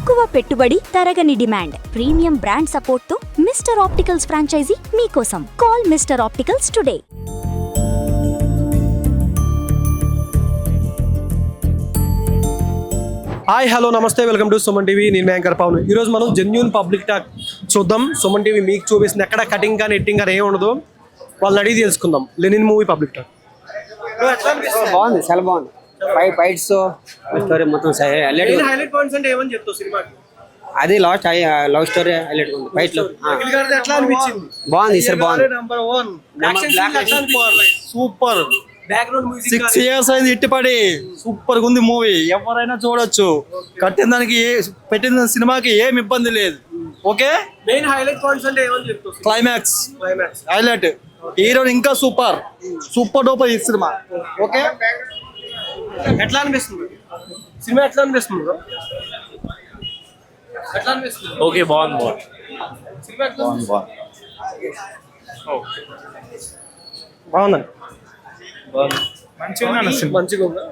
తక్కువ పెట్టుబడి, తరగని డిమాండ్, ప్రీమియం బ్రాండ్ సపోర్ట్ తో మిస్టర్ ఆప్టికల్స్ ఫ్రాంచైజీ మీకోసం. Call mister opticals today. Hi hello నమస్తే, వెల్కమ్ టు సుమన్ టీవీ. నేను మీ యాంకర్ పవన్. ఈరోజు మనం జెన్యూన్ పబ్లిక్ టాక్ చూద్దాం. సుమన్ టీవీ మీకు చూపిస్తుంది ఎక్కడ కటింగ్ కానీ ఎట్టింగ్ కానీ ఏమి ఉండదు. వాళ్ళని అడిగి తెలుసుకుందాం. లెనిన్ మూవీ పబ్లిక్ టాక్ బాగుంది, చాలా బాగుంది. ఫైట్స్ స్టోరీ మొత్తం హైలైట్ పాయింట్స్ అంటే ఏమని చెప్తావు సినిమాకి? అది లాస్ట్ లవ్ స్టోరీ హైలైట్ ఉంది. ఫైట్ లో ఎట్లా అనిపించింది? బాగుంది సార్, బాగుంది. Number 1 super. Background music 6 years అయింది ఇట్టిపడి. సూపర్ గా ఉంది మూవీ, ఎవరైనా చూడొచ్చు. కట్టిన దానికి పెట్టిన సినిమాకి ఏం ఇబ్బంది లేదు. ఓకే, మెయిన్ హైలైట్ పాయింట్స్ అంటే ఏమని చెప్తావు? Climax climax highlight. హీరో ఇంకా సూపర్ డూపర్ ఈ సినిమా. ఓకే, ఎట్లా అనిపిస్తుంది సినిమా? ఎట్లా అనిపిస్తుంది bro? ఎట్లా అనిపిస్తుంది? ఓకే, బాగుంది. సినిమా ఎట్లా బాగుందండి. మంచిగా ఉందా?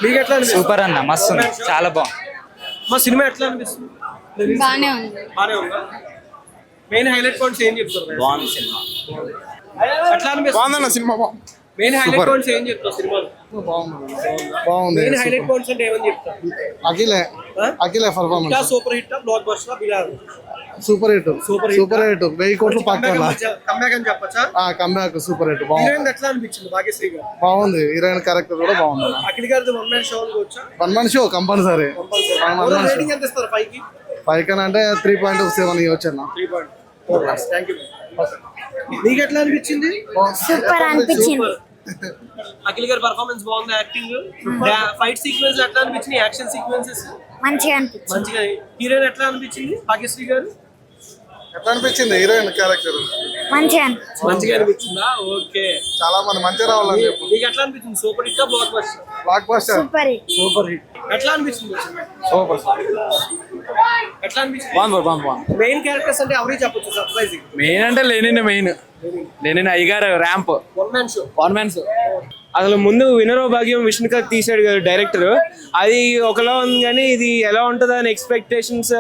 మీకు ఎట్లా అనిపిస్తుంది? సూపర్ అన్న, మస్తు ఉంది, చాలా బాగుంది. మా సినిమా ఎట్లా అనిపిస్తుంది? బానే ఉంది. బానే ఉందా? మెయిన్ హైలైట్ పాయింట్స్ ఏం చెప్తారు? బాగుంది సినిమా. ఎట్లా అనిపిస్తుంది సినిమా మెయిన్ హైలైట్ పాయింట్స్ ఏం చెప్తారు సినిమాలో? బాగుంది. మెయిన్ హైలైట్ పాయింట్స్ అంటే ఏమని చెప్తారు? అఖిలే ఇంకా performance super hit blockbuster బిలాల్ సూపర్ హిట్. 1000 కోట్లు పక్కన కమ్బ్యాక్ అని చెప్పచ్చా? Comeback super hit. బాగుంది. హీరోయిన్ ఎట్లా అనిపించింది? భాగ్యశ్రీ గారు బాగుంది. హీరోయిన్ క్యారెక్టర్ కూడా బాగుంది. అఖిల్ గారిది 1 man షో అనుకోవచ్చా? 1 man షో కంపల్సరీ. రేటింగ్ ఎంత ఇస్తారు? 5 కి పైకన్ అంటే 3.7 ఇవ్వచ్చు అన్న. 3.4. Thank you. మీకు ఎట్లా అనిపించింది? సూపర్ అనిపించింది. అఖిల్ గారి పర్ఫార్మెన్స్ బాగుంది. యాక్టింగ్, ఫైట్ సీక్వెన్స్ ఎట్లా అనిపించింది? యాక్షన్ సీక్వెన్సెస్ మంచిగా అనిపించింది. మంచిగా. హీరోయిన్ ఎట్లా అనిపించింది? భాగ్యశ్రీ గారు ఎట్లా అనిపించింది? హీరోయిన్ క్యారెక్టర్ మంచిగా అనిపించింది. మంచిగా అనిపించిందా? ఓకే. చాలా మంది మంచిగా రావాలని చెప్పు. మీకు ఎట్లా అనిపించింది? Super hit blockbuster? Blockbuster. Super hit. Super hit. ఎట్లా అనిపించింది? సూపర్. ఎట్లా అనిపించింది? మెయిన్ క్యారెక్టర్స్ అంటే ఎవరికి చెప్పొచ్చు? సర్ప్రైజింగ్ మెయిన్ అంటే లెనిన్ అయ్యగారు ర్యాంప్ 1 man షో. అసలు ముందు వినరో భాగ్యం విష్ణుకర్ తీసాడు కదా డైరెక్టర్. అది ఒకలా ఉంది కానీ ఇది ఎలా ఉంటుందో అని ఎక్స్పెక్టేషన్స్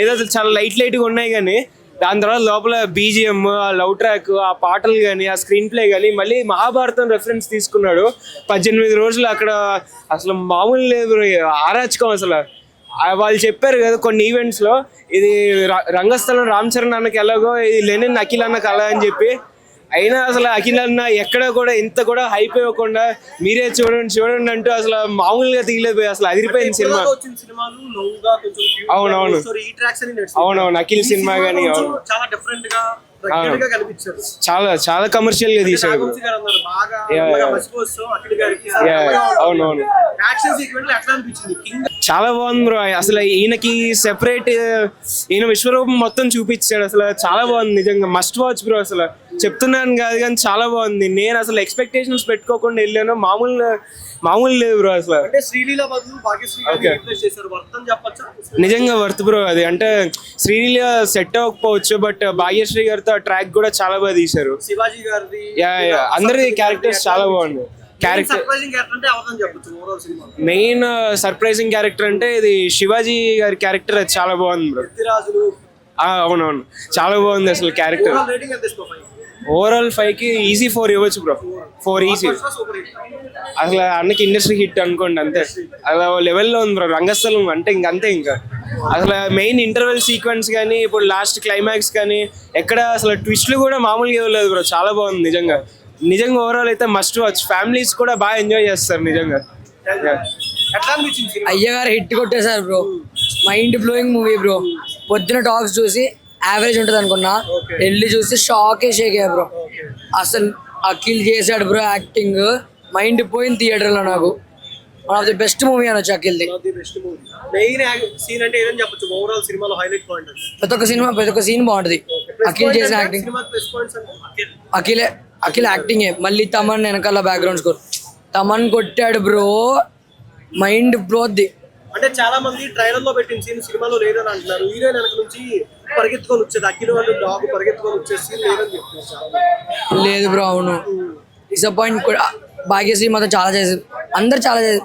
ఏదో చాలా లైట్ గా ఉన్నాయి. కానీ దాని తర్వాత లోపల బీజిఎం, ఆ లవ్ ట్రాక్, ఆ పాటలు కానీ, ఆ స్క్రీన్ ప్లే కానీ, మళ్ళీ మహాభారతం రెఫరెన్స్ తీసుకున్నాడు. 18 రోజులు అక్కడ అసలు మామూలు లేదు, ఆరాచకం అసలు. వాళ్ళు చెప్పారు కదా కొన్ని ఈవెంట్స్ లో, ఇది రంగస్థలం రామ్ చరణ్ అన్నకి ఎలాగో ఇది లెనిన్ అఖిల్ అన్నకి అలా అని చెప్పి. అయినా అసలు అఖిల్ అన్న ఎక్కడ కూడా ఇంత కూడా హైప్ ఇవ్వకుండా మీరే చూడండి అంటూ అసలు మామూలుగా తీయలేదు. అసలు అదిరిపోయింది సినిమా. అవునవును అఖిల్ సినిమా గానీ చాలా డిఫరెంట్ గా కనిపించారు. చాలా కమర్షియల్ గా తీసాడు. అవునవును, చాలా బాగుంది బ్రో. అసలు ఈయనకి సెపరేట్ ఈయన విశ్వరూపం మొత్తం చూపించాడు. అసలు చాలా బాగుంది నిజంగా. Must watch bro. అసలు చెప్తున్నాను కాదు కానీ చాలా బాగుంది. నేను అసలు ఎక్స్పెక్టేషన్స్ పెట్టుకోకుండా వెళ్ళాను. మామూలు లేదు బ్రో. అసలు నిజంగా వర్త్ బ్రో అది. అంటే శ్రీలీల సెట్ అవ్వకపోవచ్చు, బట్ భాగ్యశ్రీ గారితో ట్రాక్ కూడా చాలా బాగా తీశారు. శివాజీ గారిది, అందరి క్యారెక్టర్స్ చాలా బాగున్నాయి. మెయిన్ సర్ప్రైజింగ్ క్యారెక్టర్ అంటే ఇది శివాజీ గారి క్యారెక్టర్. అది చాలా బాగుంది బ్రో. అవునవును, చాలా బాగుంది అసలు క్యారెక్టర్. ఓవరాల్ 5 కి ఈజీ 4 ఇవ్వచ్చు బ్రో. 4 ఈజీ. అసలు అన్నకి ఇండస్ట్రీ హిట్ అనుకోండి అంతే. అలా లెవెల్లో ఉంది బ్రో రంగస్థలం అంటే. ఇంకంతే. ఇంకా అసలు మెయిన్ ఇంటర్వెల్ సీక్వెన్స్ కానీ, ఇప్పుడు లాస్ట్ క్లైమాక్స్ కానీ, ఎక్కడ అసలు ట్విస్ట్లు కూడా మామూలుగా ఇవ్వలేదు బ్రో. చాలా బాగుంది నిజంగా. ఓవరాల్ అయితే మస్ట్ వాచ్. ఫ్యామిలీస్ కూడా బాగా ఎంజాయ్ చేస్తారు నిజంగా. అయ్యగారు హిట్ కొట్టేశారు bro. Mind blowing movie bro. పొద్దున టాక్స్ చూసి యావరేజ్ ఉంటుంది అనుకున్నా, వెళ్ళి చూసి షేక్ అయ్యా బ్రో. అసలు అఖిల్ చేశాడు బ్రో యాక్టింగ్. మైండ్ పోయింది థియేటర్ లో. నాకు one of the best movie అనొచ్చు అఖిల్ది. ప్రతి ఒక్క సీన్ బాగుంటది. అఖిల్ చేసిన యాక్టింగ్, అఖిల్ యాక్టింగ్. మళ్ళీ తమన్ వెనకాల బ్యాక్గ్రౌండ్ స్కోర్. తమన్ కొట్టాడు బ్రో, మైండ్ బ్లోద్ది. అంటే చాలా మంది ట్రైలర్ లో పెట్టిన సీన్ సినిమాలో లేదని అంటున్నారు. హీరోయిన్ వెనక నుంచి పరిగెత్తుకొని వచ్చేది, అఖిల్ వాళ్ళు డాగ్ పరిగెత్తుకొని వచ్చే సీన్ లేదని చెప్తున్నారు. లేదు బ్రో, అవును. డిసప్పాయింట్ కూడా. భాగ్యశ్రీ మాత్రం చాలా చేశారు. అందరు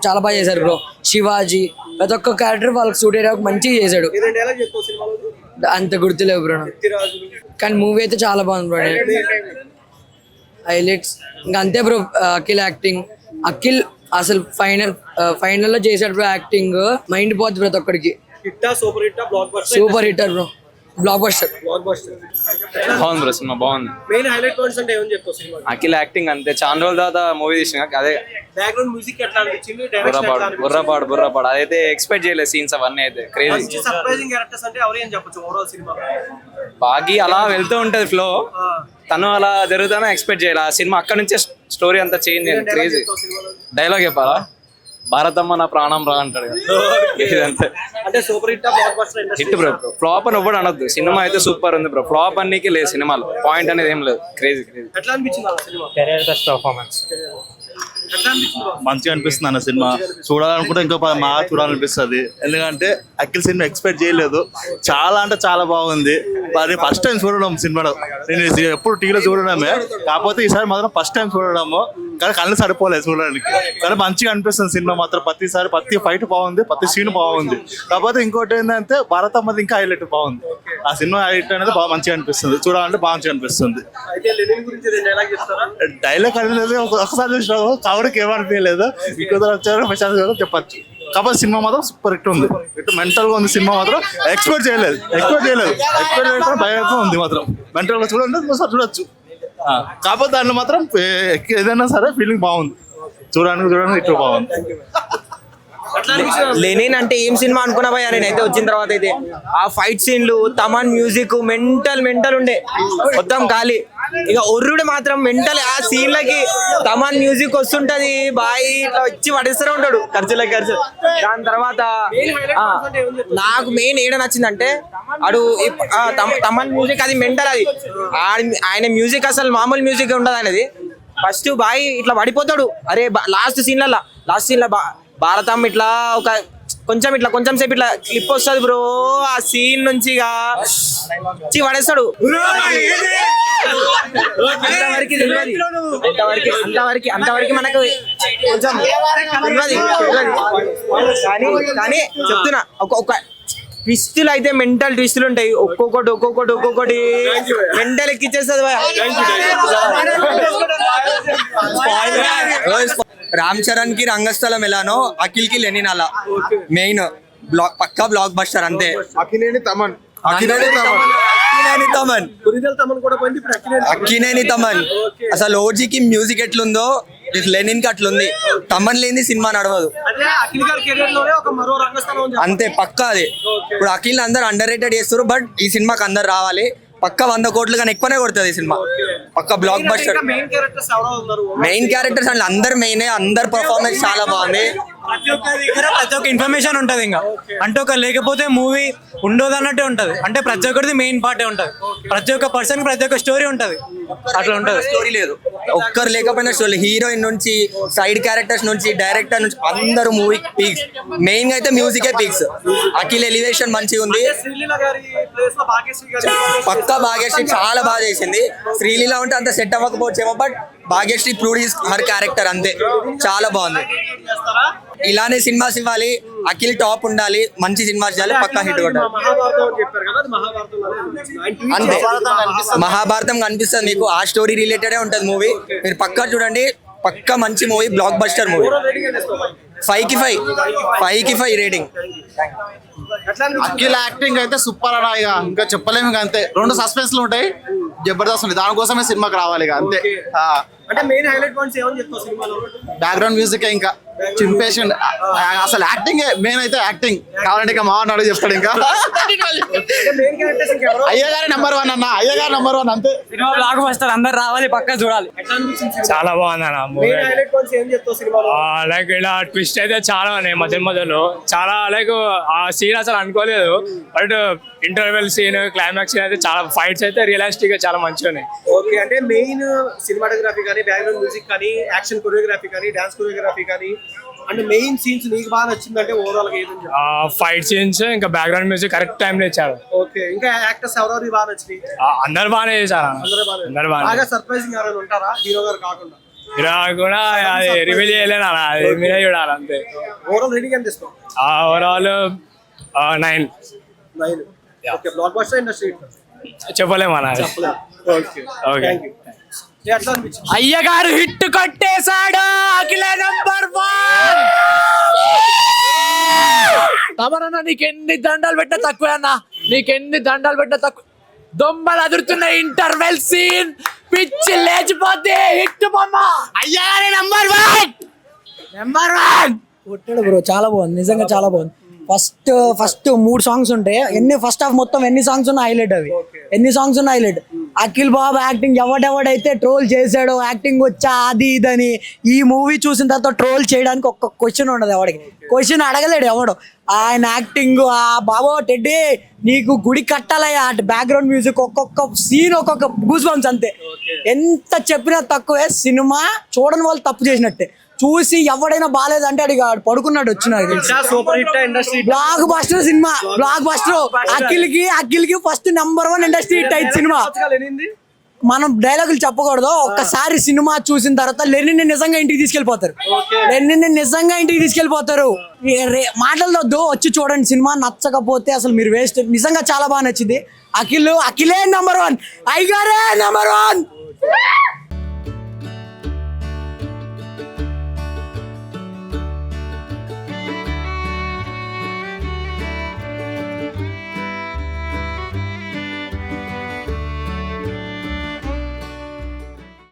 చాలా బాగా చేశారు బ్రో. శివాజీ, ప్రతి ఒక్క క్యారెక్టర్ వాళ్ళకి సూట్ అయ్యేలా మంచిగా చేశాడు. ఏదంటే ఎలా చెప్తావు సినిమాలో అంత గుర్తులేవు బ్రో నాకు. వ్యక్తిరాజు కానీ మూవీ అయితే చాలా బాగుంది బ్రో. హైలైట్స్ ఇంకా అంతే బ్రో. అఖిల్ యాక్టింగ్, అఖిల్ అసలు ఫైనల్ లో చేశాడు బ్రో యాక్టింగ్. మైండ్ పోద్ది ప్రతి ఒక్కడికి. హిట్టా సూపర్ హిట్టా blockbuster super hitter bro. Blockbuster. Blockbuster బాగుంది బ్రో, సినిమా బాగుంది. మెయిన్ హైలైట్ పాయింట్స్ అంటే ఏమని చెప్తావు సినిమా అఖిల్ యాక్టింగ్ అంతే, చాలా రోజుల తర్వాత మూవీ తీసిన అదే బ్యాక్గ్రౌండ్ మ్యూజిక్ ఎట్లా అనిపించింది డైరెక్షన్ ఎట్లా అనిపించింది బుర్రపాడు అదైతే ఎక్స్పెక్ట్ చేయలేదు సీన్స్ అవన్నీ అయితే క్రేజీ. మంచి సర్ప్రైజింగ్ క్యారెక్టర్స్ అంటే ఎవరు ఏం చెప్పొచ్చు ఓవరాల్ సినిమా బాగి అలా వెళ్తూ ఉంటది ఫ్లో, తను అలా జరుగుతానో ఎక్స్పెక్ట్ చేయాలి. ఆ సినిమా అక్కడ నుంచే స్టోరీ అంతా చేంజ్ అయింది, క్రేజీ. డైలాగ్ చెప్పాలా, భారతమ్మ నా ప్రాణం రా అంటాడు ఇదంతే. అంటే సూపర్ హిట్టా blockbuster hit bro. Flop అని ఎవ్వడు అనొద్దు, సినిమా అయితే సూపర్ ఉంది బ్రో. ఫ్లాప్ అన్నికి లేదు సినిమాలో, పాయింట్ అనేది ఏం లేదు. క్రేజీ ఎట్లా అనిపించింది ఆ సినిమా బెస్ట్ పర్ఫార్మెన్స్. ఎట్లా అనిపించింది bro? మంచిగా అనిపిస్తుంది అన్న సినిమా. చూడాలనుకుంటే ఇంకా మా చూడాలనిపిస్తుంది. ఎందుకంటే అఖిల్ సినిమా ఎక్స్పెక్ట్ చేయలేదు, చాలా అంటే చాలా బాగుంది. మరి ఫస్ట్ టైం చూడడం సినిమాలో, నేను ఎప్పుడు టీవీలో చూడడమే, కాకపోతే ఈసారి మాత్రం ఫస్ట్ టైం చూడడము. కానీ కళ్ళు సరిపోలేదు చూడడానికి, కానీ మంచిగా అనిపిస్తుంది సినిమా మాత్రం. ప్రతి ఫైట్ బాగుంది, ప్రతి సీన్ బాగుంది. కాకపోతే ఇంకోటి ఏంటంటే భారతమ్మది ఇంకా హైలైట్ బాగుంది. ఆ సినిమా హైలైట్ అనేది బాగా మంచిగా అనిపిస్తుంది, చూడాలంటే బాగా మంచిగా అనిపిస్తుంది. అయితే లెనిన్ గురించి డైలాగ్ చెప్తారా డైలాగ్ అనేది ఒకసారి చూసినాము, కవర్కి ఏమనిపించలేదు. ఇంకోసారి వచ్చారు ప్రశాంత్ గారు చెప్పచ్చు. కాకపోతే సినిమా మాత్రం సూపర్ హిట్ ఉంది. ఇటు మెంటల్ గా ఉంది సినిమా మాత్రం. ఎక్స్పెక్ట్ చేయలేదు భయంగా ఉంది మాత్రం. మెంటల్ గా చూడండి, ఒకసారి చూడొచ్చు. కాకపోతే దాంట్లో మాత్రం ఏదైనా సరే ఫీలింగ్ బాగుంది, చూడడానికి ఇటు బాగుంది. లెనిన్ అంటే ఏం సినిమా అనుకున్నా భయ్యా నేనైతే వచ్చిన తర్వాత అయితే. ఆ ఫైట్ సీన్లు, తమన్ మ్యూజిక్ మెంటల్ ఉండే, మొత్తం ఖాళీ. ఇక ఒర్రుడు మాత్రం మెంటల్. ఆ సీన్లకి తమన్ మ్యూజిక్ వస్తుంటది, బాయ్ ఇట్లా వచ్చి పడేస్తూనే ఉంటాడు ఖర్చు. దాని తర్వాత నాకు మెయిన్ ఏడ నచ్చిందంటే అడు తమన్ మ్యూజిక్, అది మెంటల్. అది ఆయన మ్యూజిక్ అసలు మామూలు మ్యూజిక్ ఉండదు ఆయనది. ఫస్ట్ బాయ్ ఇట్లా పడిపోతాడు, అరే లాస్ట్ సీన్ భారతం ఇట్లా కొంచెం సేపు ఇట్లా క్లిప్ వస్తుంది బ్రో. ఆ సీన్ నుంచి పడేస్తాడు. అంతవరకు మనకు కొంచెం తెలియదు. కానీ చెప్తున్నా, ఒక ట్విస్టులు అయితే మెంటల్ ట్విస్టులు ఉంటాయి. ఒక్కొక్కటి మెంటల్ ఎక్కిచ్చేస్తుంది. రామ్ చరణ్ కి రంగస్థలం ఎలానో అఖిల్ కి లెనిన్ అలా. మెయిన్ పక్కా బ్లాక్ బస్టర్ అంతే. అక్కినేని తమన్ అసలు ఓజీకి మ్యూజిక్ ఎట్లుందో లెనిన్ కి అట్లుంది. తమన్ లేని సినిమా నడవదు అంతే పక్కా. అది ఇప్పుడు అఖిల్ అందరు అండర్ రేటెడ్ చేస్తారు, బట్ ఈ సినిమాకి అందరు రావాలి. పక్క 100 కోట్లు కానీ ఎక్కువనే కొడుతుంది ఈ సినిమా. పక్క బ్లాక్ బస్టర్. మెయిన్ క్యారెక్టర్స్ అంటే అందరు మెయిన్, అందరు పర్ఫార్మెన్స్ చాలా బాగుంది. ప్రతి ఒక్క ఇన్ఫర్మేషన్ ఉంటది. ఇంకా అంటే ఒక లేకపోతే మూవీ ఉండదు అన్నట్టే ఉంటది. అంటే ప్రతి ఒక్కరిది మెయిన్ పార్టే ఉంటది. ప్రతి ఒక్క పర్సన్ ప్రతి ఒక్క స్టోరీ ఉంటది. అట్లా ఉంటది. స్టోరీ లేదు, ఒక్కరు లేకపోయినా స్టోరీ. హీరోయిన్ నుంచి సైడ్ క్యారెక్టర్స్ నుంచి డైరెక్టర్ నుంచి అందరూ మూవీ పీక్స్. మెయిన్ గా అయితే మ్యూజికే పీక్స్. అఖిల్ ఎలివేషన్ మంచిగా ఉంది. పక్కా భాగ్యశ్రీ చాలా బాగా చేసింది. శ్రీలీల ఉంటే అంత సెట్ అవ్వకపోవచ్చేమో, but Bhagyashri prove her character అంతే, చాలా బాగుంది. ఇలానే సినిమాస్ ఇవ్వాలి, అఖిల్ టాప్ ఉండాలి, మంచి సినిమాస్ చేయాలి, పక్కా హిట్ కొట్టాలి అంతే. మహాభారతం కనిపిస్తుంది మీకు, ఆ స్టోరీ రిలేటెడే ఉంటుంది మూవీ. మీరు పక్కా చూడండి, పక్కా మంచి మూవీ, బ్లాక్ బస్టర్ మూవీ. 5కి 5 రేటింగ్. అఖిల్ యాక్టింగ్ అయితే సూపర్ అన్నా. ఇక ఇంకా చెప్పలేము. ఇక అంతే, 2 సస్పెన్స్ లు ఉంటాయి, జబర్దస్త్ ఉంది. దానికోసమే సినిమాకి రావాలి ఇక అంతే. అంటే మెయిన్ హైలైట్ పాయింట్స్ ఏమని చెప్తావు సినిమాలో? బ్యాక్గ్రౌండ్ మ్యూజిక్ ఇంకా చింపేషన్. అసలు యాక్టింగ్ మెయిన్ అయితే యాక్టింగ్. కావాలంటే ఇంకా మావాడు చెప్తాడు. ఇంకా అయ్యగారి నెంబర్ 1 అన్న, అయ్యగారు నెంబర్ 1 అంతే. సినిమా బ్లాక్ బస్టర్, అందరు రావాలి, పక్కా చూడాలి. చాలా బాగుంది అన్న మూవీ. లైక్ ఇలా ట్విస్ట్ అయితే చాలా ఉన్నాయి మధ్యలో. చాలా లైక్ ఆ సీన్ అసలు అనుకోలేదు, but interval scene, climax scene అయితే చాలా, ఫైట్స్ అయితే రియలిస్టిక్ గా చాలా మంచిగా ఉన్నాయి. ఓకే, అంటే మెయిన్ సినిమాటోగ్రఫీ కానీ, బ్యాక్గ్రౌండ్ మ్యూజిక్ కానీ, యాక్షన్ కొరియోగ్రఫీ కానీ, డాన్స్ కొరియోగ్రఫీ కానీ, అంటే మెయిన్ సీన్స్ నీకు బాగా నచ్చిందంటే ఓవరాల్ గా ఏదని చెప్తావు? ఫైట్ సీన్స్ ఇంకా బ్యాక్గ్రౌండ్ మ్యూజిక్ కరెక్ట్ టైం లో ఇచ్చారు. ఓకే, ఇంకా యాక్టర్స్ ఎవరెవరు బాగా నచ్చింది? అందరు బాగానే చేశారు. అందరు బాగా సర్ప్రైజింగ్ ఎవరైనా ఉంటారా హీరో గారు కాకుండా? హీరో కూడా అది రివీల్ చేయలేనా, అది మీరే చూడాలి అంతే. ఓవరాల్ రేటింగ్ ఎంత ఇస్తావు? Overall 9. Okay blockbuster industry చెప్పలేమన్నా. Okay thank you. ఎట్లా అనిపించింది? అయ్యగారు హిట్ కొట్టేశాడు. అఖిల నంబర్ 1. తమరన్న నీకెన్ని దండాలు పెట్టినా తక్కువే అన్న, నీకెన్ని దండాలు పెట్టినా తక్కువ. దొమ్మలు అదురుతున్న ఇంటర్వెల్ సీన్ పిచ్చి లేచిపోతే హిట్ బొమ్మ. అయ్యగారి నంబర్ 1 కొట్టాడు బ్రో, చాలా బాగుంది, నిజంగా చాలా బాగుంది. ఫస్ట్ 3 సాంగ్స్ ఉంటాయి. ఫస్ట్ హాఫ్ మొత్తం ఎన్ని సాంగ్స్ ఉన్న హైలైట్ అవి, ఎన్ని సాంగ్స్ ఉన్న హైలైట్. అఖిల్ బాబు యాక్టింగ్ ఎవడెవడైతే ట్రోల్ చేశాడో యాక్టింగ్ వచ్చా అది ఇదని, ఈ మూవీ చూసిన తర్వాత ట్రోల్ చేయడానికి ఒక్క క్వశ్చన్ ఉండదు. ఎవడికి క్వశ్చన్ అడగలేడు ఎవడు. ఆయన యాక్టింగ్, ఆ బాబో టెడ్డీ నీకు గుడి కట్టాలయ్యా, బ్యాక్గ్రౌండ్ మ్యూజిక్, ఒక్కొక్క సీన్ ఒక్కొక్క గూస్ బంప్స్ అంతే. ఎంత చెప్పినా తక్కువే. సినిమా చూడని వాళ్ళు తప్పు చేసినట్టే. చూసి ఎవడైనా బాగాలేదంటే అడిగి పడుకున్నాడు వచ్చినాడు. Super hit industry blockbuster cinema, blockbuster. అఖిల్కి ఫస్ట్ నంబర్ 1 ఇండస్ట్రీ హిట్ అయింది సినిమా. మనం డైలాగులు చెప్పకూడదు. ఒక్కసారి సినిమా చూసిన తర్వాత లెనిన్ నిజంగా ఇంటికి తీసుకెళ్లిపోతారు. మాటలతో వచ్చి చూడండి సినిమా. నచ్చకపోతే అసలు మీరు వేస్ట్. నిజంగా చాలా బాగా నచ్చింది. అఖిలే నంబర్ 1, అయ్యగారే నంబర్ 1.